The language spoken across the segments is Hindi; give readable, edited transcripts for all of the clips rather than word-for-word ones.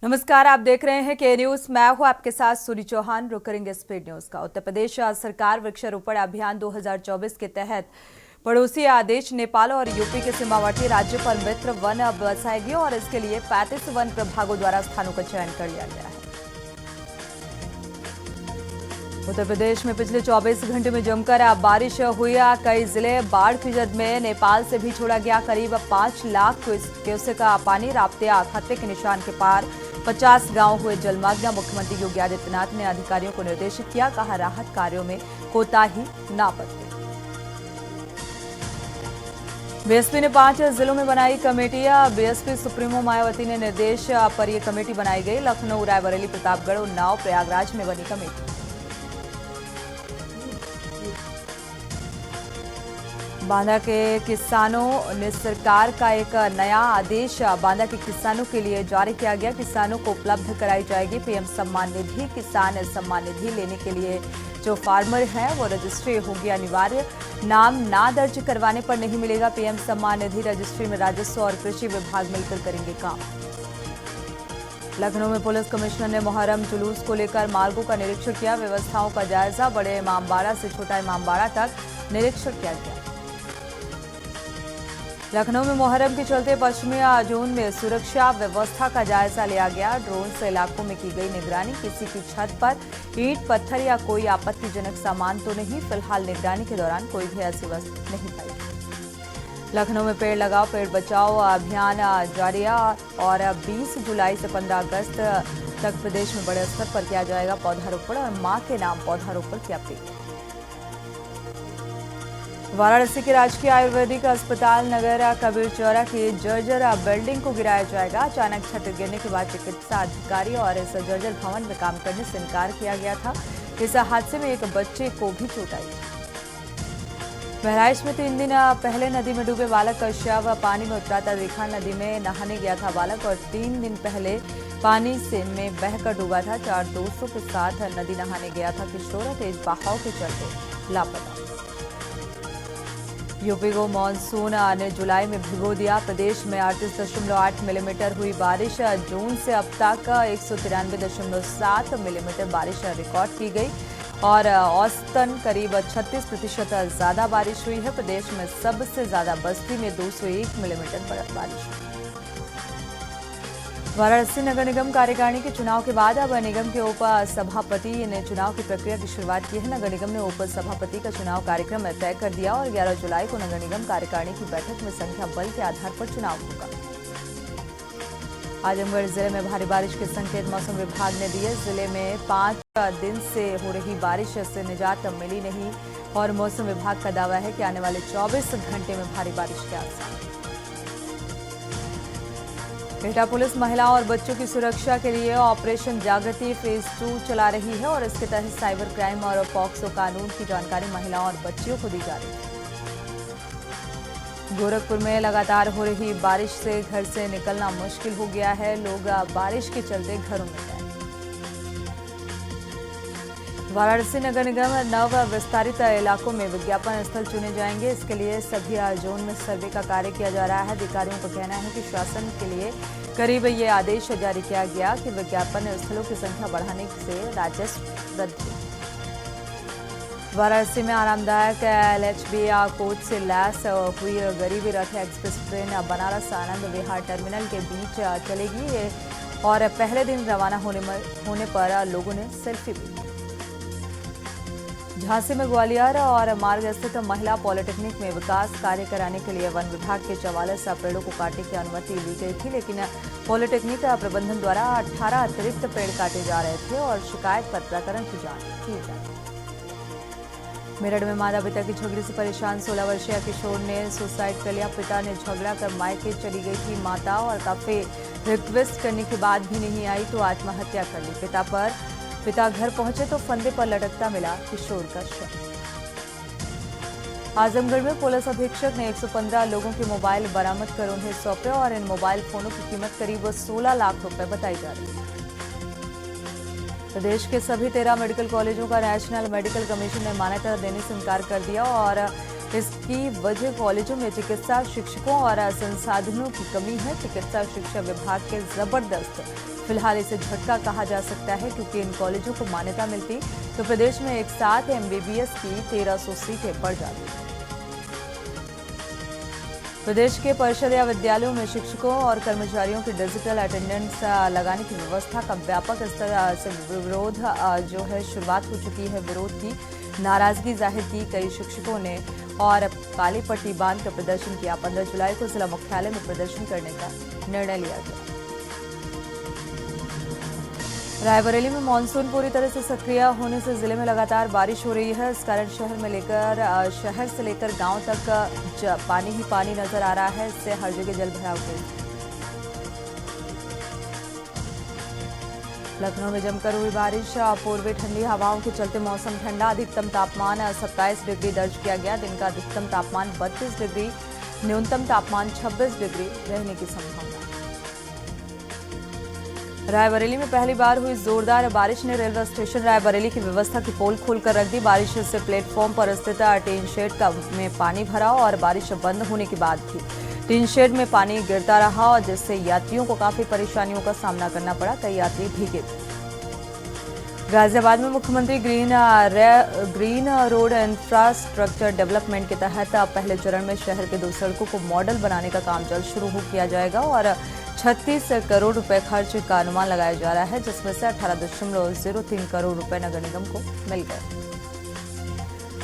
नमस्कार, आप देख रहे हैं के न्यूज। मैं हूं आपके साथ सूरी चौहान। रुक करेंगे स्पीड न्यूज का। उत्तर प्रदेश सरकार वृक्षारोपण अभियान 2024 के तहत पड़ोसी आदेश नेपाल और यूपी के सीमावर्ती राज्यों पर मित्र वन बसाएगी और इसके लिए 35 वन प्रभागों द्वारा स्थानों का चयन कर लिया गया है। उत्तर प्रदेश में पिछले 24 घंटे में जमकर बारिश हुई। कई जिले बाढ़ की जद में। नेपाल से भी छोड़ा गया करीब 5 लाख क्यूसेक का पानी। राप्तिया खतरे के निशान के पार। 50 गांव हुए जलमग्न। मुख्यमंत्री योगी आदित्यनाथ ने अधिकारियों को निर्देशित किया, कहा राहत कार्यों में कोताही न बरतें। बीएसपी ने 5 जिलों में बनाई कमेटियां। बीएसपी सुप्रीमो मायावती ने निर्देश पर यह कमेटी बनाई गई। लखनऊ, रायबरेली, प्रतापगढ़, उन्नाव, प्रयागराज में बनी कमेटी। बांदा के किसानों ने सरकार का एक नया आदेश बांदा के किसानों के लिए जारी किया गया। किसानों को उपलब्ध कराई जाएगी पीएम सम्मान निधि। किसान सम्मान निधि लेने के लिए जो फार्मर हैं वो रजिस्ट्री होगी अनिवार्य। नाम ना दर्ज करवाने पर नहीं मिलेगा पीएम सम्मान निधि। रजिस्ट्री में राजस्व और कृषि विभाग मिलकर करेंगे काम। लखनऊ में पुलिस कमिश्नर ने मुहर्रम जुलूस को लेकर मार्गों का निरीक्षण किया। व्यवस्थाओं का जायजा। बड़े इमामबाड़ा से छोटा इमामबाड़ा तक निरीक्षण किया गया। लखनऊ में मुहर्रम के चलते पश्चिमी जोन में सुरक्षा व्यवस्था का जायजा लिया गया। ड्रोन से इलाकों में की गई निगरानी। किसी की छत पर ईंट, पत्थर या कोई आपत्तिजनक सामान तो नहीं। फिलहाल निगरानी के दौरान कोई भी ऐसी वस्तु नहीं पाई। लखनऊ में पेड़ लगाओ पेड़ बचाओ अभियान जारी है और 20 जुलाई से 15 अगस्त तक प्रदेश में बड़े स्तर पर किया जाएगा पौधारोपण और मां के नाम पौधारोपण की अपील। वाराणसी के राजकीय आयुर्वेदिक अस्पताल नगर कबीर चौरा की जर्जर बिल्डिंग को गिराया जाएगा। अचानक छत गिरने के बाद चिकित्सा अधिकारी और इस जर्जर भवन में काम करने से इनकार किया गया था। इस हादसे में एक बच्चे को भी चोट आई। बहराइच में 3 दिन पहले नदी में डूबे बालक का शव पानी में उतराता देखा। नदी में नहाने गया था बालक और 3 दिन पहले पानी से में बहकर डूबा था। 4 दोस्तों के साथ नदी नहाने गया था किशोर। तेज बहाव के चलते लापता। यूपी को मानसून ने जुलाई में भिगो दिया। प्रदेश में 38.8 मिलीमीटर हुई बारिश। जून से अब तक 193.7 मिलीमीटर बारिश रिकॉर्ड की गई और औसतन करीब 36% ज्यादा बारिश हुई है। प्रदेश में सबसे ज्यादा बस्ती में 201 मिलीमीटर बारिश हुई। वाराणसी नगर निगम कार्यकारिणी के चुनाव के बाद अब निगम के उप सभापति ने चुनाव की प्रक्रिया की शुरुआत की है। नगर निगम ने उप सभापति का चुनाव कार्यक्रम तय कर दिया और 11 जुलाई को नगर निगम कार्यकारिणी की बैठक में संख्या बल के आधार पर चुनाव होगा। आजमगढ़ जिले में भारी बारिश के संकेत मौसम विभाग ने दिए। जिले में 5 दिन से हो रही बारिश से निजात मिली नहीं और मौसम विभाग का दावा है कि आने वाले 24 घंटे में भारी बारिश के आसार। एटा पुलिस महिलाओं और बच्चों की सुरक्षा के लिए ऑपरेशन जागृति फेज 2 चला रही है और इसके तहत साइबर क्राइम और पॉक्सो कानून की जानकारी महिलाओं और बच्चियों को दी जा रही है। गोरखपुर में लगातार हो रही बारिश से घर से निकलना मुश्किल हो गया है। लोग बारिश के चलते घरों में गए। वाराणसी नगर निगम नव विस्तारित इलाकों में विज्ञापन स्थल चुने जाएंगे। इसके लिए सभी जोन में सर्वे का कार्य किया जा रहा है। अधिकारियों का कहना है कि शासन के लिए करीब ये आदेश जारी किया गया कि विज्ञापन स्थलों की संख्या बढ़ाने से राजस्व वृद्धि। वाराणसी में आरामदायक LHB कोच से लैस हुई गरीबी रथ express train Banaras Anand Vihar terminal के बीच चलेगी और पहले दिन रवाना होने पर लोगों ने सेल्फी ली। झांसी में ग्वालियर और मार्ग स्थित महिला पॉलिटेक्निक में विकास कार्य कराने के लिए वन विभाग के 44 पेड़ों को काटने की अनुमति ली गई थी, लेकिन पॉलिटेक्निक प्रबंधन द्वारा 18 अतिरिक्त पेड़ काटे जा रहे थे और शिकायत पर प्रकरण की जांच की जा रही है। मेरठ में माता पिता की झगड़े से परेशान 16 वर्षीय किशोर ने सुसाइड कर लिया। पिता ने झगड़ा कर मायके चली गई थी माता और काफी रिक्वेस्ट करने के बाद भी नहीं आई तो आत्महत्या कर ली। पिता घर पहुंचे तो फंदे पर लटकता मिला किशोर का शव। आजमगढ़ में पुलिस अधीक्षक ने 115 लोगों के मोबाइल बरामद कर उन्हें सौंपे और इन मोबाइल फोनों की कीमत करीब 16 लाख रुपए बताई जा रही है। प्रदेश के सभी 13 मेडिकल कॉलेजों का नेशनल मेडिकल कमीशन ने मान्यता देने से इनकार कर दिया और इसकी वजह कॉलेजों में चिकित्सा शिक्षकों और संसाधनों की कमी है। चिकित्सा शिक्षा विभाग के जबरदस्त फिलहाल इसे झटका कहा जा सकता है, क्योंकि इन कॉलेजों को मान्यता मिलती तो प्रदेश में एक साथ MBBS की 1300 सीटें बढ़ जाती। प्रदेश के परिषद या विद्यालयों में शिक्षकों और कर्मचारियों की डिजिटल अटेंडेंस लगाने की व्यवस्था का व्यापक स्तर से विरोध जो है शुरुआत हो चुकी है। विरोध की नाराजगी जाहिर की कई शिक्षकों ने और काली पट्टी बांधकर प्रदर्शन किया। 15 जुलाई को जिला मुख्यालय में प्रदर्शन करने का निर्णय लिया गया। रायबरेली में मानसून पूरी तरह से सक्रिय होने से जिले में लगातार बारिश हो रही है। इस कारण शहर से लेकर गांव तक पानी ही पानी नजर आ रहा है। इससे हर जगह जल भराव हुई। लखनऊ में जमकर हुई बारिश, पूर्वी ठंडी हवाओं के चलते मौसम ठंडा। अधिकतम तापमान 27 डिग्री दर्ज किया गया। दिन का अधिकतम तापमान 32 डिग्री, न्यूनतम तापमान 26 डिग्री रहने की संभावना। रायबरेली में पहली बार हुई जोरदार बारिश ने रेलवे स्टेशन रायबरेली की व्यवस्था की पोल खोलकर रख दी। बारिश से प्लेटफॉर्म पर स्थित टीन शेड में पानी भरा और बारिश बंद होने के बाद भी टीन शेड में पानी गिरता रहा, और जिससे यात्रियों को काफी परेशानियों का सामना करना पड़ा। कई यात्री भीगे। गाजियाबाद में मुख्यमंत्री ग्रीन रोड इंफ्रास्ट्रक्चर डेवलपमेंट के तहत पहले चरण में शहर के 2 सड़कों को मॉडल बनाने का काम जल्द शुरू किया जाएगा और 36 करोड़ रुपए खर्च का अनुमान लगाया जा रहा है, जिसमें से 18.03 करोड़ रुपए नगर निगम को मिल गए।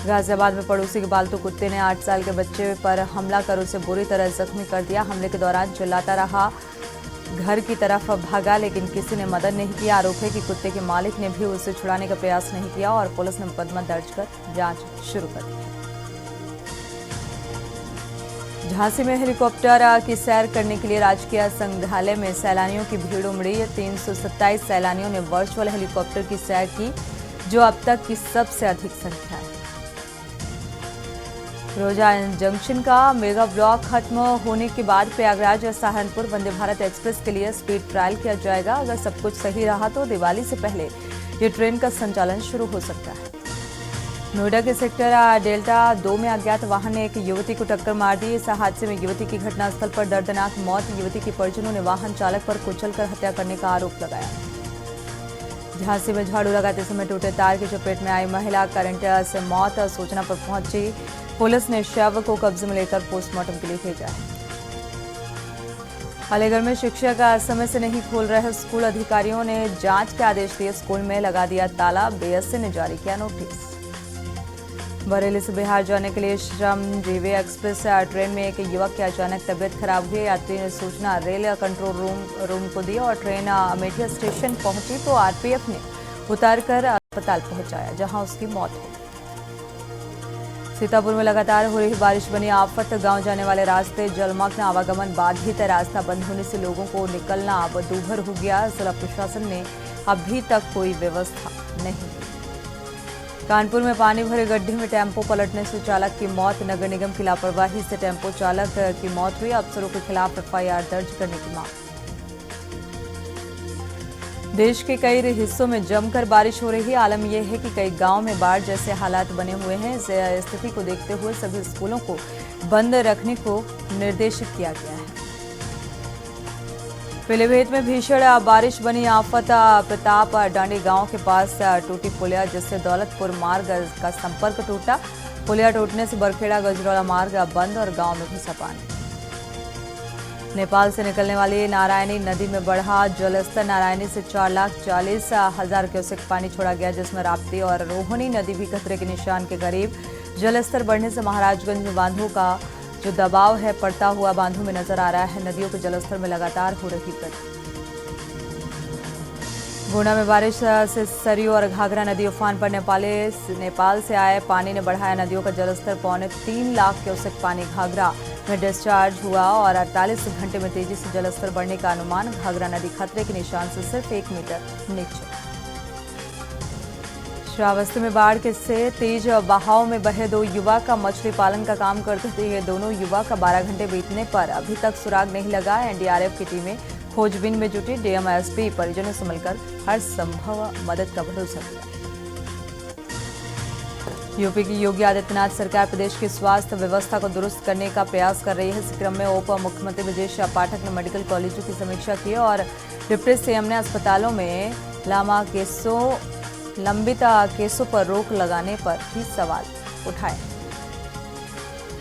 गाजियाबाद में पड़ोसी के पालतू कुत्ते ने 8 साल के बच्चे पर हमला कर उसे बुरी तरह जख्मी कर दिया। हमले के दौरान चिल्लाता रहा, घर की तरफ भागा, लेकिन किसी ने मदद नहीं किया। आरोप है कि कुत्ते के मालिक ने भी उसे छुड़ाने का प्रयास नहीं किया और पुलिस ने मुकदमा दर्ज कर जांच शुरू कर दी। झांसी में हेलीकॉप्टर की सैर करने के लिए राजकीय संग्रहालय में सैलानियों की भीड़ उमड़ी। 327 सैलानियों ने वर्चुअल हेलीकॉप्टर की सैर की, जो अब तक की सबसे अधिक संख्या है। रोजा जंक्शन का मेगा ब्लॉक खत्म होने के बाद प्रयागराज और सहारनपुर वंदे भारत एक्सप्रेस के लिए स्पीड ट्रायल किया जाएगा। अगर सब कुछ सही रहा तो दिवाली से पहले ये ट्रेन का संचालन शुरू हो सकता है। नोएडा के सेक्टर डेल्टा 2 में अज्ञात वाहन ने एक युवती को टक्कर मार दी। इस हादसे में युवती की घटनास्थल पर दर्दनाक मौत। युवती के परिजनों ने वाहन चालक पर कुचलकर हत्या करने का आरोप लगाया। झांसी में झाड़ू लगाते समय टूटे तार की चपेट में आई महिला, करंट से मौत। सूचना पर पहुंची पुलिस ने शव को कब्जे में लेकर पोस्टमार्टम के लिए भेजा है। अलीगढ़ में शिक्षक समय से नहीं खोल रहे स्कूल, अधिकारियों ने जांच के आदेश दिए। स्कूल में लगा दिया ताला, BSC ने जारी किया नोटिस। बरेली से बिहार जाने के लिए श्रमजीवी एक्सप्रेस ट्रेन में एक युवक की अचानक तबीयत खराब हुई। यात्री ने सूचना रेल कंट्रोल रूम को दी और ट्रेन अमेठिया स्टेशन पहुंची तो RPF ने उतारकर अस्पताल पहुंचाया, जहां उसकी मौत हो गई। सीतापुर में लगातार हो रही बारिश बनी आफत। गांव जाने वाले रास्ते जलमग्न, आवागमन बाधित। रास्ता बंद होने से लोगों को निकलना अब दूभर हो गया। जिला प्रशासन ने अभी तक कोई व्यवस्था नहीं की। कानपुर में पानी भरे गड्ढे में टेम्पो पलटने से चालक की मौत। नगर निगम की लापरवाही से टेम्पो चालक की मौत हुई। अफसरों के खिलाफ FIR दर्ज करने की मांग। देश के कई हिस्सों में जमकर बारिश हो रही है। आलम यह है कि कई गांव में बाढ़ जैसे हालात बने हुए हैं। इस स्थिति को देखते हुए सभी स्कूलों को बंद रखने को निर्देशित किया गया है। पीलीभीत में भीषण बारिश बनी आफत। प्रताप डांडी गांव के पास टूटी पुलिया, जिससे दौलतपुर मार्ग का संपर्क टूटा। पुलिया टूटने से बरखेड़ा गजरौला मार्ग बंद और गांव में घुसा पानी। नेपाल से निकलने वाली नारायणी नदी में बढ़ा जलस्तर। नारायणी से 4,40,000 क्यूसेक पानी छोड़ा गया, जिसमें राप्ती और रोहिणी नदी भी खतरे के निशान के करीब। जलस्तर बढ़ने से महाराजगंज में बांधों का जो दबाव है पड़ता हुआ बांधों में नजर आ रहा है। नदियों के जलस्तर में लगातार हो रही वृद्धि। गुना में बारिश से सरयू और घाघरा नदी उफान पर। नेपाल से आए पानी ने बढ़ाया नदियों का जलस्तर। 3.25 लाख क्यूसेक पानी घाघरा में डिस्चार्ज हुआ और 48 घंटे में तेजी से जलस्तर बढ़ने का अनुमान। घाघरा नदी खतरे के निशान से सिर्फ 1 मीटर नीचे। श्रावस्ती में बाढ़ के से तेज बहाव में बहे 2 युवक मछली पालन का काम करते थे। ये दोनों युवक 12 घंटे बीतने पर अभी तक सुराग नहीं लगा। NDRF की टीमें खोजबीन में जुटी। DM SP परिजनों से मिलकर हर संभव मदद का भरोसा दिया। यूपी की योगी आदित्यनाथ सरकार प्रदेश की स्वास्थ्य व्यवस्था को दुरुस्त करने का प्रयास कर रही है। इस क्रम में उप मुख्यमंत्री ब्रजेश शाह पाठक ने मेडिकल कॉलेजों की समीक्षा की और डिप्टी सीएम ने अस्पतालों में लंबित केसों पर रोक लगाने पर भी सवाल उठाए।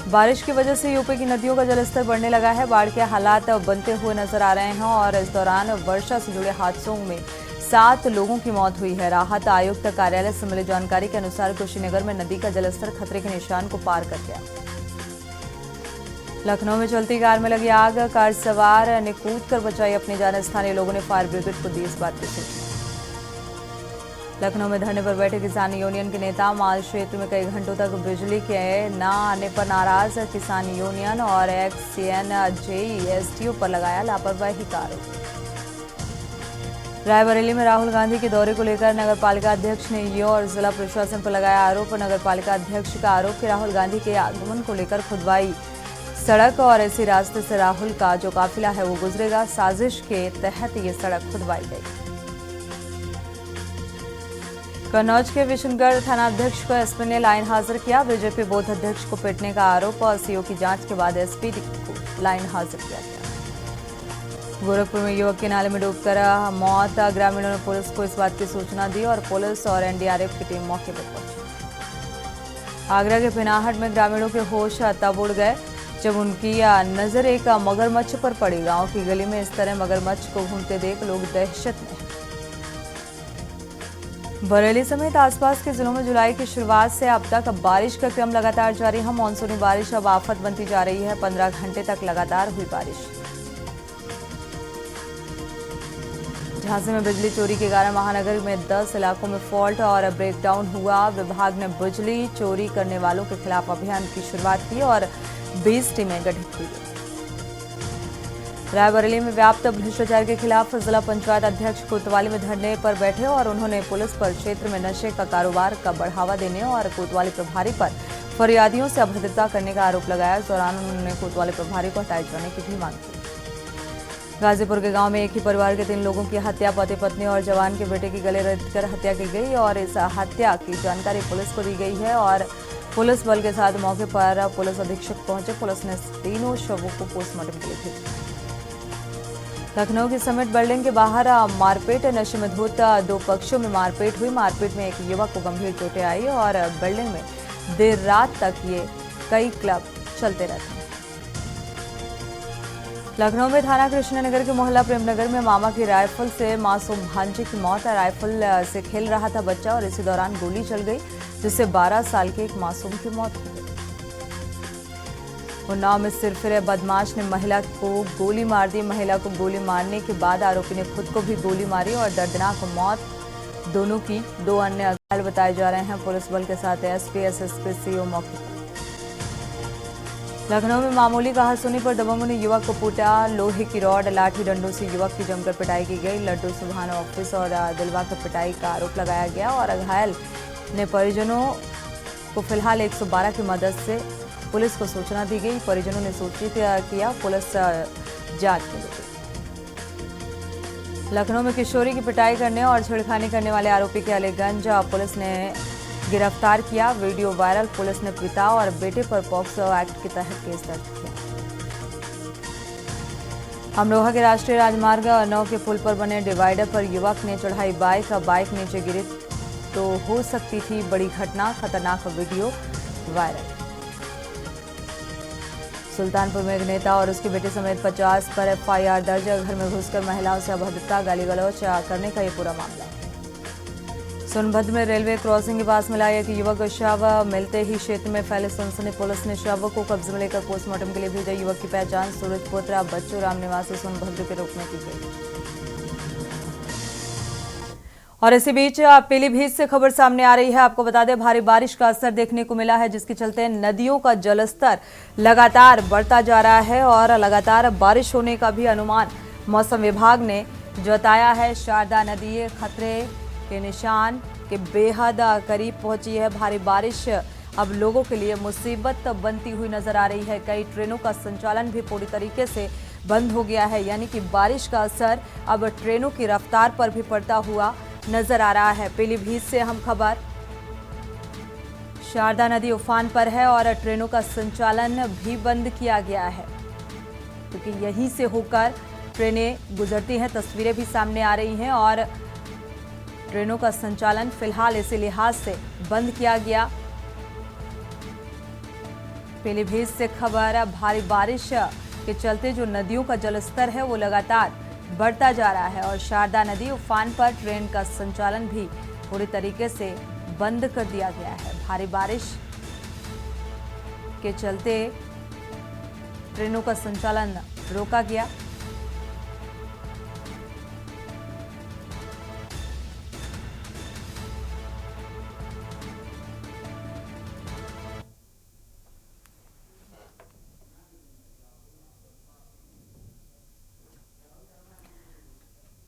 बारिश की वजह से यूपी की नदियों का जलस्तर बढ़ने लगा है। बाढ़ के हालात बनते हुए नजर आ रहे हैं और इस दौरान वर्षा से जुड़े हादसों में 7 लोगों की मौत हुई है। राहत आयुक्त कार्यालय से मिली जानकारी के अनुसार कुशीनगर में नदी का जलस्तर खतरे के निशान को पार कर गया। लखनऊ में चलती कार में लगी आग, कार सवार ने कूद कर बचाई अपनी जान। स्थानीय लोगों ने फायर ब्रिगेड को दी इस बात की सूचना। लखनऊ में धरने पर बैठे किसान यूनियन के नेता माल क्षेत्र में कई घंटों तक बिजली के न आने पर नाराज। किसान यूनियन और XCNJESTU पर लगाया लापरवाही का आरोप। रायबरेली में राहुल गांधी के दौरे को लेकर नगरपालिका अध्यक्ष ने ईओ और जिला प्रशासन पर लगाया आरोप। नगरपालिका अध्यक्ष का आरोप कि राहुल गांधी के आगमन को लेकर खुदवाई सड़क और ऐसे रास्ते से राहुल का जो काफिला है वो गुजरेगा। साजिश के तहत ये सड़क खुदवाई गई। कन्नौज के विशनगढ़ थानाध्यक्ष को एसपी ने लाइन हाजिर किया। बीजेपी बूथ अध्यक्ष को पीटने का आरोप और सीओ की जांच के बाद एसपी को लाइन हाजिर किया गया। गोरखपुर में युवक के नाले में डूबकर मौत, ग्रामीणों ने पुलिस को इस बात की सूचना दी और पुलिस और एनडीआरएफ की टीम मौके पर पहुंची। आगरा के पिनाहट में ग्रामीणों के होश तब उड़ गए जब उनकी नजर एक मगरमच्छ पर पड़ी। गांव की गली में इस तरह मगरमच्छ को घूमते देख लोग दहशत में। बरेली समेत आसपास के जिलों में जुलाई की शुरुआत से अब तक बारिश का क्रम लगातार जारी है। मानसूनी बारिश अब आफत बनती जा रही है। 15 घंटे तक लगातार हुई बारिश। झांसी में बिजली चोरी के कारण महानगर में 10 इलाकों में फॉल्ट और ब्रेकडाउन हुआ। विभाग ने बिजली चोरी करने वालों के खिलाफ अभियान की शुरुआत की और 20 टीमें गठित की। रायबरेली में व्याप्त भ्रष्टाचार के खिलाफ जिला पंचायत अध्यक्ष कोतवाली में धरने पर बैठे और उन्होंने पुलिस पर क्षेत्र में नशे का कारोबार का बढ़ावा देने और कोतवाली प्रभारी पर फरियादियों से अभद्रता करने का आरोप लगाया। इस दौरान उन्होंने कोतवाली प्रभारी को हटाए जाने की भी मांग की। गाजीपुर के गांव में एक ही परिवार के 3 लोगों की हत्या, पति पत्नी और जवान के बेटे की गले रेतकर हत्या की गई और इस हत्या की जानकारी पुलिस को दी गई है और पुलिस बल के साथ मौके पर पुलिस अधीक्षक पहुंचे। पुलिस ने तीनों शवों को पोस्टमार्टम के लिए भेजा। लखनऊ की समिट बिल्डिंग के बाहर मारपीट, नशे में धुत 2 पक्षों में मारपीट हुई। मारपीट में एक युवक को गंभीर चोटें आई और बिल्डिंग में देर रात तक ये कई क्लब चलते रहते हैं। लखनऊ में थाना कृष्णनगर के मोहल्ला प्रेमनगर में मामा की राइफल से मासूम भांजे की मौत। राइफल से खेल रहा था बच्चा और इसी दौरान गोली चल गई जिससे 12 साल के एक मासूम की मौत हो गई। उन्नाव में सिरफिरे बदमाश ने महिला को गोली मार दी। महिला को गोली मारने के बाद आरोपी ने खुद को भी गोली मारी और दर्दनाक मौत दोनों की। 2 अन्य घायल बताए जा रहे हैं। पुलिस बल के साथ एसपी, एसएसपी, सीओ मौके पर। लखनऊ में मामूली कहासुनी पर दबंगों ने युवक को पीटा। लोहे की रॉड, लाठी डंडों से युवक की जमकर पिटाई की गई। लड्डू सुभान ऑफिस और दिलवा कर पिटाई का आरोप लगाया गया और घायल ने परिजनों को फिलहाल 112 की मदद से पुलिस को सूचना दी गई। परिजनों ने सूचित किया, पुलिस जांच में जुटी। लखनऊ में किशोरी की पिटाई करने और छेड़खानी करने वाले आरोपी के अलीगंज पुलिस ने गिरफ्तार किया। Video viral. पुलिस ने पिता और बेटे पर पॉक्सो एक्ट के तहत केस दर्ज किया। अमरोहा के राष्ट्रीय राजमार्ग 9 के पुल पर बने डिवाइडर पर युवक ने चढ़ाई बाइक। बाइक नीचे गिरी तो हो सकती थी बड़ी घटना। खतरनाक वीडियो वायरल। सुल्तानपुर में एक नेता और उसके बेटे समेत 50 पर एफआईआर दर्ज। घर में घुसकर महिलाओं से अभद्रता, गाली गलौज करने का ये पूरा मामला है। सोनभद्र में रेलवे क्रॉसिंग के पास मिला एक युवक शव। मिलते ही क्षेत्र में फैले सनसनी। पुलिस ने शव को कब्जे में लेकर पोस्टमार्टम के लिए भेजा। युवक की पहचान सूरज पुत्र बच्चू राम निवासी सोनभद्र के रूप में की गई। और इसी बीच पीलीभीत से खबर सामने आ रही है। आपको बता दें, भारी बारिश का असर देखने को मिला है जिसके चलते नदियों का जलस्तर लगातार बढ़ता जा रहा है और लगातार बारिश होने का भी अनुमान मौसम विभाग ने जताया है। शारदा नदी खतरे के निशान के बेहद करीब पहुंची है। भारी बारिश अब लोगों के लिए मुसीबत बनती हुई नजर आ रही है। कई ट्रेनों का संचालन भी पूरी तरीके से बंद हो गया है, यानी कि बारिश का असर अब ट्रेनों की रफ्तार पर भी पड़ता हुआ नजर आ रहा है। पीलीभीत से हम खबर शारदा नदी उफान पर है और ट्रेनों का संचालन भी बंद किया गया है, क्योंकि यहीं से होकर ट्रेनें गुजरती हैं। तस्वीरें भी सामने आ रही हैं और ट्रेनों का संचालन फिलहाल इसी लिहाज से बंद किया गया। पीलीभीत से खबर, भारी बारिश के चलते जो नदियों का जलस्तर है वो लगातार बढ़ता जा रहा है और शारदा नदी उफान पर ट्रेन का संचालन भी पूरी तरीके से बंद कर दिया गया है। भारी बारिश के चलते ट्रेनों का संचालन रोका गया।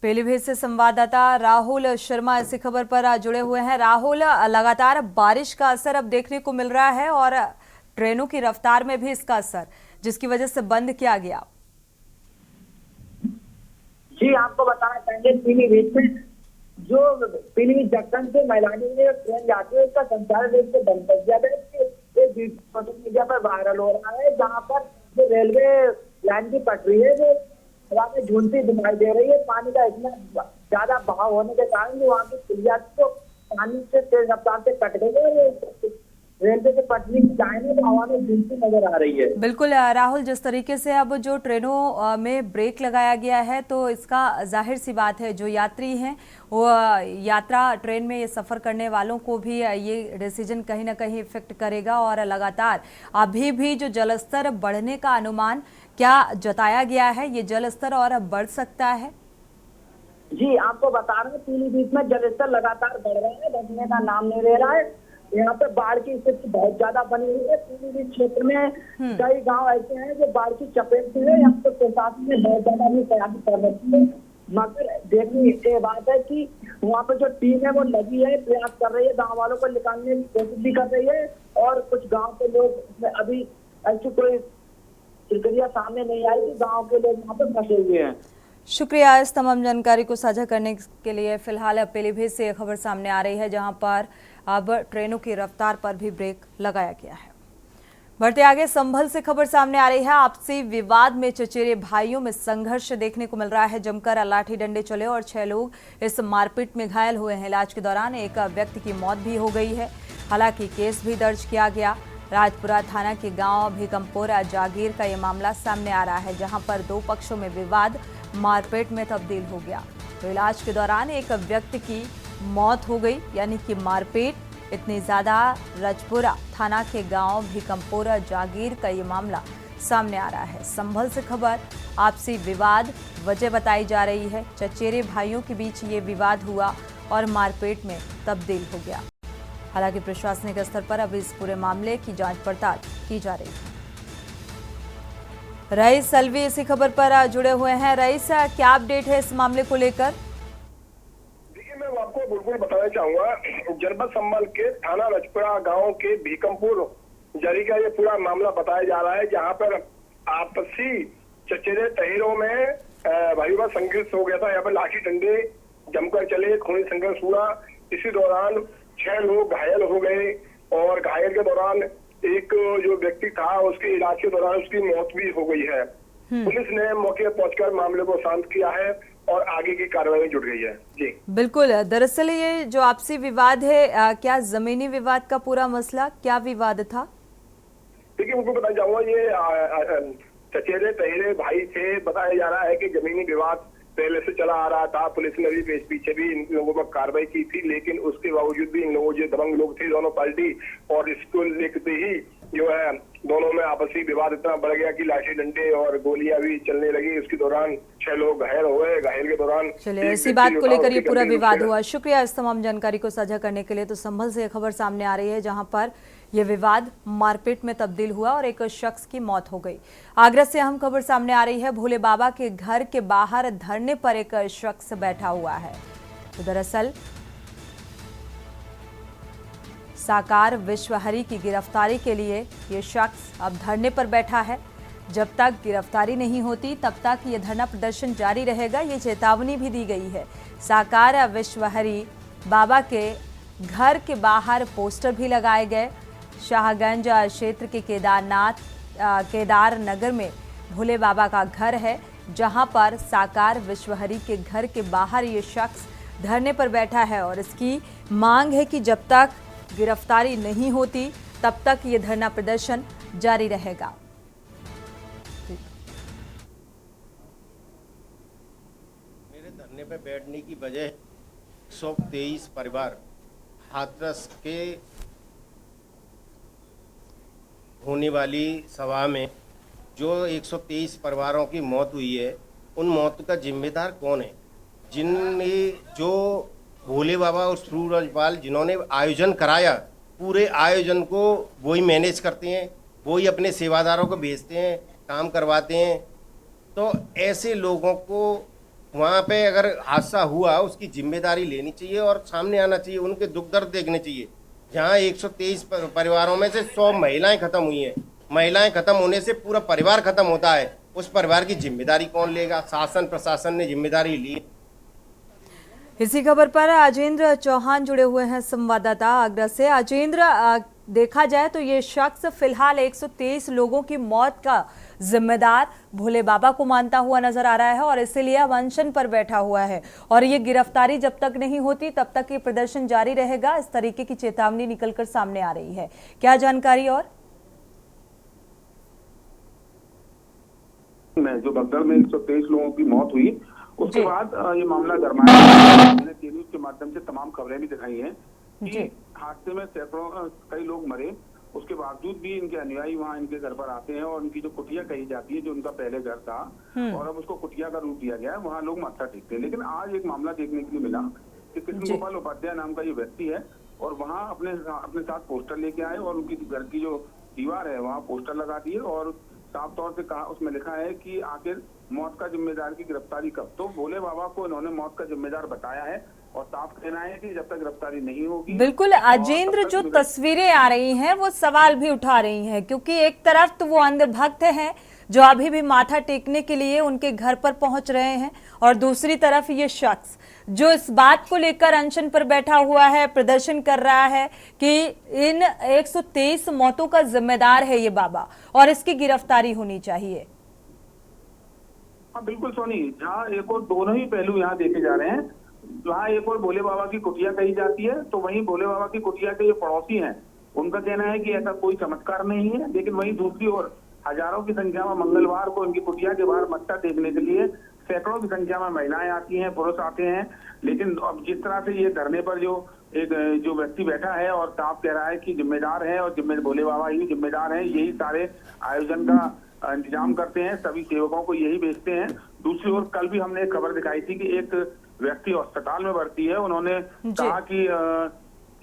पीलीभीत से संवाददाता राहुल शर्मा इसी खबर पर जुड़े हुए हैं। राहुल, लगातार बारिश का असर अब देखने को मिल रहा है और ट्रेनों की रफ्तार में भी इसका असर, जिसकी वजह से बंद किया गया। जी, आपको बताना चाहेंगे पीलीभीत में जो पीलीभीत जंक्शन से मैलानी में ट्रेन जाती है, उसका संचालन एक से बंद कर दिया गया। ये सोशल मीडिया पर वायरल हो रहा है, जहाँ पर जो रेलवे लाइन की पटरी है वो हवा में झूलती दिखाई दे रही है। पानी का इतना ज्यादा बहाव होने के कारण जो वहाँ की पुलिया तो पानी से तेज रफ्तार से कट गई है। रेलवे के पटरी की लाइनें तो हवा में झूलती नजर आ रही है। बिल्कुल राहुल, जिस तरीके से अब जो ट्रेनों में ब्रेक लगाया गया है तो इसका जाहिर सी बात है जो यात्री हैं वो यात्रा ट्रेन में ये सफर करने वालों को भी ये डिसीजन कहीं ना कहीं इफेक्ट करेगा और लगातार अभी भी जो जलस्तर बढ़ने का अनुमान क्या जताया गया है, ये जलस्तर और बढ़ सकता है? जी, आपको बता रहे हैं पीलीभीत में जलस्तर लगातार बढ़ रहा है, बढ़ने का नाम नहीं ले रहा है। यहाँ पे बाढ़ की स्थिति बहुत ज्यादा बनी हुई है। पीलीभीत क्षेत्र में कई गांव ऐसे हैं जो बाढ़ की चपेट में है। यहाँ पे प्रशासन ने बहुत ज्यादा भी तैयारी कर रखी है, मगर देखने ये बात है कि वहाँ पे जो टीम है वो लगी है, प्रयास कर रही है, गाँव वालों को निकालने की कोशिश भी कर रही है और कुछ गाँव के लोग अभी ऐसी कोई प्रक्रिया सामने नहीं आई कि गाँव के लोग वहाँ पे फंसे हुए हैं। शुक्रिया इस तमाम जानकारी को साझा करने के लिए। फिलहाल पीलीभीत से खबर सामने आ रही है जहां पर अब ट्रेनों की रफ्तार पर भी ब्रेक लगाया गया है। बढ़ते आगे, संभल से खबर सामने आ रही है। आपसी विवाद में चचेरे भाइयों में संघर्ष देखने को मिल रहा है। जमकर लाठी डंडे चले और 6 लोग इस मारपीट में घायल हुए हैं। इलाज के दौरान एक व्यक्ति की मौत भी हो गई है। हालांकि केस भी दर्ज किया गया। राजपुरा थाना के गांव भीकमपुरा जागीर का ये मामला सामने आ रहा है, जहां पर 2 पक्षों में विवाद मारपीट में तब्दील हो गया। तो इलाज के दौरान एक व्यक्ति की मौत हो गई, यानी कि मारपीट इतनी ज्यादा। राजपुरा थाना के गांव भीकमपुरा जागीर का ये मामला सामने आ रहा है। संभल से खबर, आपसी विवाद वजह बताई जा रही है। चचेरे भाइयों के बीच ये विवाद हुआ और मारपीट में तब्दील हो गया। हालांकि प्रशासनिक स्तर पर अब इस पूरे मामले की जांच पड़ताल की जा रही है। रईस सलवी इसी खबर पर जुड़े हुए हैं। रईस, क्या अपडेट है इस मामले को लेकर? देखिए, मैं आपको बिल्कुल बताना चाहूंगा, जनपद संभल के थाना राजपुरा गांव के भीकमपुर जारी का ये पूरा मामला बताया जा रहा है, जहां पर आपसी चचेरे तहरीरों में भाइयों का संघर्ष हो गया था। यहाँ पर लाठी डंडे जमकर चले, खूनी संघर्ष हुआ। इसी दौरान 6 लोग घायल हो गए और घायल के दौरान एक जो व्यक्ति था उसके इलाज के दौरान उसकी मौत भी हो गई है। पुलिस ने मौके पर पहुंचकर मामले को शांत किया है और आगे की कार्रवाई जुट गई है। जी बिल्कुल, दरअसल ये जो आपसी विवाद है, क्या जमीनी विवाद का पूरा मसला, क्या विवाद था? देखिए, उनको बताना चाहूंगा, ये चचेरे तहरे भाई थे। बताया जा रहा है कि जमीनी विवाद पहले से चला आ रहा था। पुलिस ने भी पीछे भी इन लोगों पर कार्रवाई की थी, लेकिन उसके बावजूद भी इन लोगों जो दबंग लोग थे दोनों पार्टी, और इसको लेकर ही जो है दोनों में आपसी विवाद इतना बढ़ गया कि लाठी डंडे और गोलियां भी चलने लगी। उसके दौरान 6 लोग घायल हुए। घायल के दौरान चलिए इसी बात को लेकर ये पूरा विवाद हुआ। शुक्रिया इस तमाम जानकारी को साझा करने के लिए। तो संभल से खबर सामने आ रही है जहां पर यह विवाद मारपीट में तब्दील हुआ और एक शख्स की मौत हो गई। आगरा से अहम खबर सामने आ रही है। भोले बाबा के घर के बाहर धरने पर एक शख्स बैठा हुआ है। तो दरअसल साकार विश्वहरि की गिरफ्तारी के लिए ये शख्स अब धरने पर बैठा है। जब तक गिरफ्तारी नहीं होती तब तक ये धरना प्रदर्शन जारी रहेगा, ये चेतावनी भी दी गई है। साकार विश्वहरि बाबा के घर के बाहर पोस्टर भी लगाए गए शाहगंज क्षेत्र के केदार नगर में भोले बाबा का घर है, जहां पर साकार विश्वहरि के घर के बाहर ये शख्स धरने पर बैठा है और इसकी मांग है कि जब तक गिरफ्तारी नहीं होती तब तक ये धरना प्रदर्शन जारी रहेगा। मेरे धरने पर बैठने की वजह 123 परिवार हाथरस के होने वाली सभा में जो 123 परिवारों की मौत हुई है, उन मौत का जिम्मेदार कौन है? जिनने जो भोले बाबा और सूरजपाल जिन्होंने आयोजन कराया, पूरे आयोजन को वही मैनेज करते हैं, वही अपने सेवादारों को भेजते हैं, काम करवाते हैं। तो ऐसे लोगों को वहाँ पे अगर हादसा हुआ उसकी जिम्मेदारी लेनी चाहिए और सामने आना चाहिए, उनके दुख दर्द देखने चाहिए। जहाँ 123 परिवारों में से 100 महिलाएं खत्म हुई हैं, महिलाएं खत्म होने से पूरा परिवार खत्म होता है, उस परिवार की जिम्मेदारी कौन लेगा? शासन प्रशासन ने जिम्मेदारी ली। इसी खबर पर अजेंद्र चौहान जुड़े हुए हैं संवाददाता आगरा से। अजेंद्र, देखा जाए तो ये शख्स फिलहाल 123 लोगों की मौत का जिम्मेदार भोले बाबा को मानता हुआ नजर आ रहा है और इसीलिए अब अनशन पर बैठा हुआ है और ये गिरफ्तारी जब तक नहीं होती तब तक ये प्रदर्शन जारी रहेगा, इस तरीके की चेतावनी निकलकर सामने आ रही है। क्या जानकारी? और जो भगदड़ में 123 लोगों की मौत हुई, उसके बाद ये मामला गरमाया। मैंने न्यूज के माध्यम से तमाम खबरें भी दिखाई हैं कि हादसे में सैकड़ों कई लोग मरे, उसके बावजूद भी इनके अनुयायी वहाँ इनके घर पर आते हैं और उनकी जो कुटिया कही जाती है, जो उनका पहले घर था और अब उसको कुटिया का रूप दिया गया है, वहाँ लोग माथा टेकते हैं। लेकिन आज एक मामला देखने के लिए मिला कि कृष्ण गोपाल उपाध्याय नाम का ये व्यक्ति है और वहाँ अपने साथ पोस्टर लेके आए और उनकी घर की जो दीवार है वहाँ पोस्टर लगा दिए और साफ तौर से कहा, उसमें लिखा है कि आखिर मौत का जिम्मेदार की गिरफ्तारी कब? तो भोले बाबा को इन्होंने मौत का जिम्मेदार बताया है और साफ कहना है कि जब तक गिरफ्तारी नहीं होगी। बिल्कुल अजेंद्र, जो तस्वीरें आ रही हैं वो सवाल भी उठा रही हैं, क्योंकि एक तरफ तो वो अंधभक्त हैं जो अभी भी माथा टेकने के लिए उनके घर पर पहुंच रहे हैं और दूसरी तरफ ये शख्स जो इस बात को लेकर अनशन पर बैठा हुआ है, प्रदर्शन कर रहा है कि इन 123 मौतों का जिम्मेदार है ये बाबा और इसकी गिरफ्तारी होनी चाहिए। हाँ बिल्कुल सोनी, जहाँ एक और दोनों ही पहलू यहाँ देखे जा रहे हैं। जहाँ एक और भोले बाबा की कुटिया कही जाती है तो वहीं भोले बाबा की कुटिया के जो पड़ोसी हैं उनका कहना है कि ऐसा कोई चमत्कार नहीं है, लेकिन वहीं दूसरी ओर हजारों की संख्या में मंगलवार को उनकी कुटिया के बाहर मत्था टेकने के लिए सैकड़ों की संख्या में महिलाएं आती हैं, पुरुष आते हैं। लेकिन अब जिस तरह से ये धरने पर जो व्यक्ति बैठा है और साफ कह रहा है कि जिम्मेदार है और भोले बाबा ही जिम्मेदार हैं, यही सारे आयोजन का इंतजाम करते हैं, सभी सेवकों को यही भेजते हैं। दूसरी ओर कल भी हमने एक खबर दिखाई थी कि एक व्यक्ति अस्पताल में भर्ती है, उन्होंने कहा कि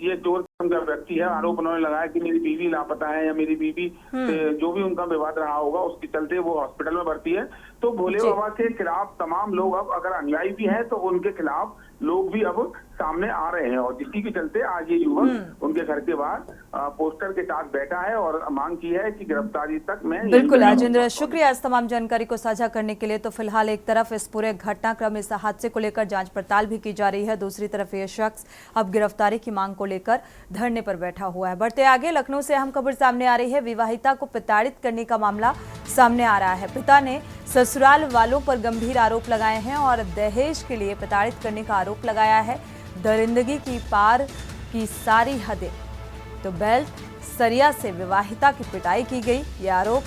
ये चोर का व्यक्ति है, आरोप उन्होंने लगाया कि मेरी बीवी लापता है या मेरी बीवी से जो भी उनका विवाद रहा होगा उसके चलते वो हॉस्पिटल में भर्ती है। तो भोले बाबा के खिलाफ तमाम लोग अब अगर अनुयायी भी हैं तो उनके खिलाफ लोग भी अब सामने आ रहे हैं और जिसकी के चलते आज ये युवक उनके घर के बाहर पोस्टर के साथ बैठा है और मांग की है कि गिरफ्तारी तक मैं। बिल्कुल अजेंद्र, शुक्रिया इस तमाम जानकारी को साझा करने के लिए। तो फिलहाल एक तरफ इस पूरे घटनाक्रम, इस हादसे को लेकर जांच पड़ताल भी की जा रही है, दूसरी तरफ ये शख्स अब गिरफ्तारी की मांग को लेकर धरने पर बैठा हुआ है। बढ़ते आगे, लखनऊ से अहम खबर सामने आ रही है। विवाहिता को प्रताड़ित करने का मामला सामने आ रहा है। पिता ने ससुराल वालों पर गंभीर आरोप लगाए हैं और दहेज के लिए प्रताड़ित करने का आरोप लगाया है। दरिंदगी की पार की सारी हदें, तो बेल्ट सरिया से विवाहिता की पिटाई की गई। यह आरोप,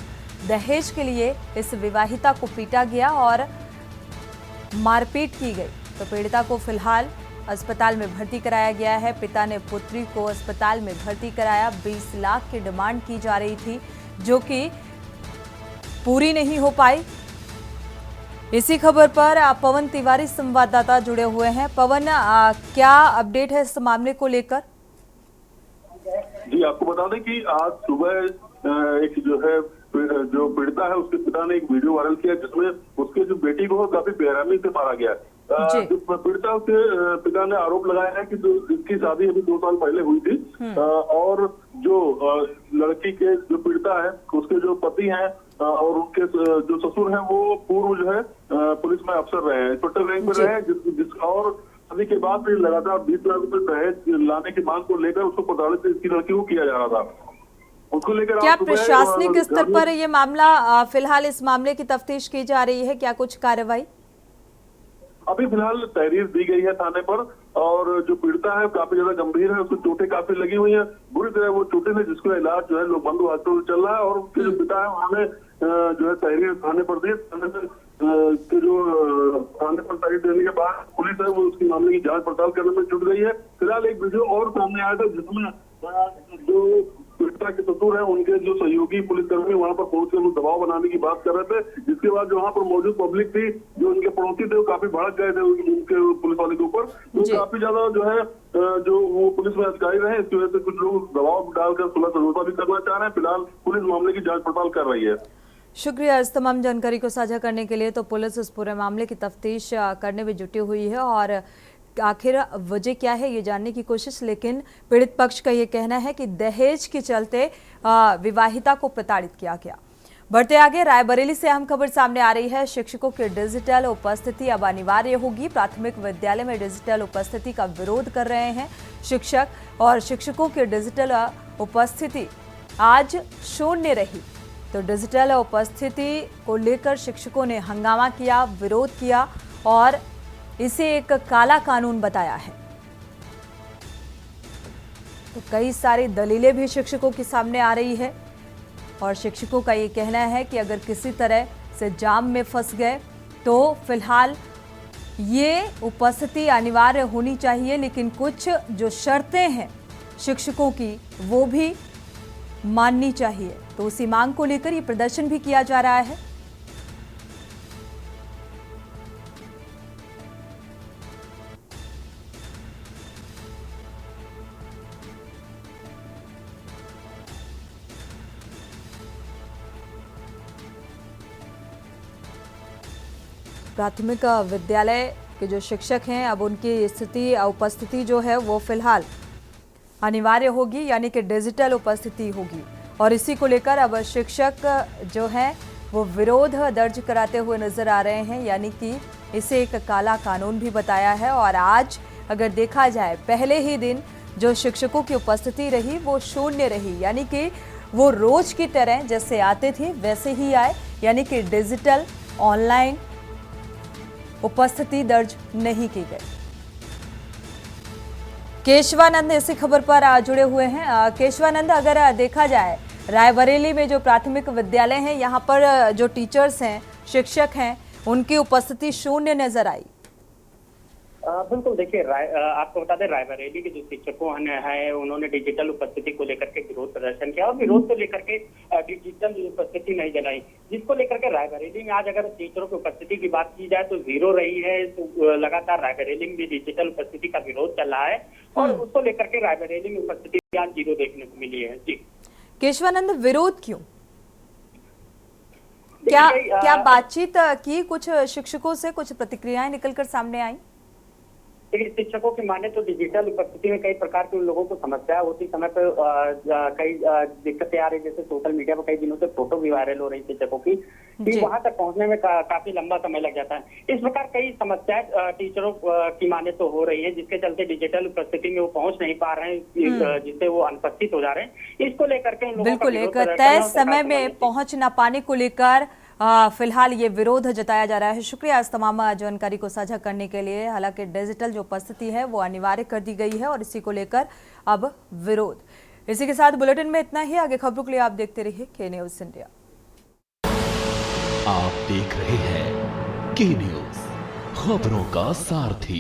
दहेज के लिए इस विवाहिता को पीटा गया और मारपीट की गई। तो पीड़िता को फिलहाल अस्पताल में भर्ती कराया गया है। पिता ने पुत्री को अस्पताल में भर्ती कराया। 20 लाख की डिमांड की जा रही थी जो कि पूरी नहीं हो पाई। इसी खबर पर पवन तिवारी संवाददाता जुड़े हुए हैं। पवन, क्या अपडेट है इस मामले को लेकर? जी, आपको बता दें कि आज सुबह एक जो पीड़िता है उसके पिता ने एक वीडियो वायरल किया जिसमें उसके जो बेटी को काफी बेरहमी से मारा गया। जो पीड़िता के पिता ने आरोप लगाया है कि जो इसकी शादी अभी 2 साल पहले हुई थी और जो लड़की के जो पीड़िता है उसके जो पति हैं और उनके जो ससुर हैं वो पूर्व जो है पुलिस में अफसर रहे हैं, इंस्पेक्टर रैंक में रहे हैं, और शादी के बाद भी लगातार 20 लाख रुपए दहेज लाने की मांग को लेकर उसको प्रताड़ित इसकी लड़की को किया जा रहा था। उसको लेकर क्या आज सुबह, प्रशासनिक स्तर ग्रामीण- पर ये मामला फिलहाल इस मामले की तफ्तीश की जा रही है, क्या कुछ कार्रवाई? अभी फिलहाल तहरीर दी गई है थाने पर, और जो पीड़िता है काफी ज्यादा गंभीर है, उसको चोटें काफी लगी हुई हैं, बुरी तरह वो चोटें हैं, जिसका इलाज जो है लोक बंधु हॉस्पिटल चल रहा है। और उसके जो पिता है उन्होंने जो है तहरीर थाने पर दी। थाने पर तहरीर देने के बाद पुलिस है वो उसकी मामले की जांच पड़ताल करने में जुट गई है। फिलहाल एक वीडियो और सामने आया था जिसमें जो पीड़िता के ससुर है उनके जो सहयोगी पुलिसकर्मी वहां पर पहुंच कर वो दबाव बनाने की बात कर रहे थे, जिसके बाद जो वहां पर मौजूद पब्लिक थी, जो उनके पड़ोसी थे, वो काफी भड़क गए थे उनके पुलिस वाले के ऊपर। तो काफी ज्यादा जो है जो वो पुलिस में अधिकारी रहे, इसकी वजह से कुछ लोग दबाव डालकर सुलह समझौता भी करना चाह रहे हैं। फिलहाल पुलिस मामले की जांच पड़ताल कर रही है। शुक्रिया इस तमाम जानकारी को साझा करने के लिए। तो पुलिस इस पूरे मामले की तफ्तीश करने में जुटी हुई है और आखिर वजह क्या है ये जानने की कोशिश, लेकिन पीड़ित पक्ष का ये कहना है कि दहेज के चलते विवाहिता को प्रताड़ित किया गया। बढ़ते आगे, रायबरेली से अहम खबर सामने आ रही है। शिक्षकों की डिजिटल उपस्थिति अब अनिवार्य होगी। प्राथमिक विद्यालय में डिजिटल उपस्थिति का विरोध कर रहे हैं शिक्षक, और शिक्षकों की डिजिटल उपस्थिति आज शून्य रही। तो डिजिटल उपस्थिति को लेकर शिक्षकों ने हंगामा किया, विरोध किया और इसे एक काला कानून बताया है। तो कई सारी दलीलें भी शिक्षकों के सामने आ रही है और शिक्षकों का ये कहना है कि अगर किसी तरह से जाम में फंस गए तो फिलहाल ये उपस्थिति अनिवार्य होनी चाहिए, लेकिन कुछ जो शर्तें हैं शिक्षकों की वो भी माननी चाहिए। तो उसी मांग को लेकर ये प्रदर्शन भी किया जा रहा है। प्राथमिक विद्यालय के जो शिक्षक हैं अब उनकी स्थिति उपस्थिति जो है वो फिलहाल अनिवार्य होगी, यानी कि डिजिटल उपस्थिति होगी। और इसी को लेकर अब शिक्षक जो हैं वो विरोध दर्ज कराते हुए नजर आ रहे हैं, यानी कि इसे एक काला कानून भी बताया है। और आज अगर देखा जाए पहले ही दिन जो शिक्षकों की उपस्थिति रही वो शून्य रही, यानी कि वो रोज की तरह जैसे आते थे वैसे ही आए, यानी कि डिजिटल ऑनलाइन उपस्थिति दर्ज नहीं की गई। केशवानंद इसी खबर पर जुड़े हुए हैं। केशवानंद, अगर देखा जाए रायबरेली में जो प्राथमिक विद्यालय हैं यहाँ पर जो टीचर्स हैं, शिक्षक हैं, उनकी उपस्थिति शून्य नजर आई। बिल्कुल, देखिए आपको बता दें रायबरेली के जो शिक्षकों हैं उन्होंने डिजिटल उपस्थिति को लेकर के विरोध प्रदर्शन किया और विरोध को लेकर के डिजिटल उपस्थिति नहीं जलाई, जिसको लेकर के रायबरेली में आज अगर टीचरों की उपस्थिति की बात की जाए तो 0 रही है। तो लगातार रायबरेली में भी डिजिटल उपस्थिति का विरोध चल रहा है और उसको लेकर के रायबरेली में उपस्थिति आज 0 देखने को मिली है। जी केशवानंद, विरोध क्यों? क्या बातचीत की कुछ शिक्षकों से, कुछ प्रतिक्रियाएं निकलकर सामने आई? लेकिन शिक्षकों की माने तो डिजिटल उपस्थिति में कई प्रकार के लोगों को समस्या होती, समय पर कई दिक्कतें आ रही, जैसे सोशल मीडिया पर कई दिनों से फोटो भी वायरल हो रही शिक्षकों की, कि वहां तक पहुंचने में काफी लंबा समय लग जाता है। इस प्रकार कई समस्याएं टीचरों की माने तो हो रही है, जिसके चलते डिजिटल उपस्थिति में वो पहुंच नहीं पा रहे हैं, जिससे वो अनुपस्थित हो जा रहे हैं। इसको लेकर के बिल्कुल एक तय समय में पहुंच न पाने को लेकर फिलहाल ये विरोध जताया जा रहा है। शुक्रिया इस तमाम जानकारी को साझा करने के लिए। हालांकि डिजिटल जो उपस्थिति है वो अनिवार्य कर दी गई है और इसी को लेकर अब विरोध। इसी के साथ बुलेटिन में इतना ही। आगे खबरों के लिए आप देखते रहिए के न्यूज इंडिया। आप देख रहे हैं के न्यूज, खबरों का सारथी।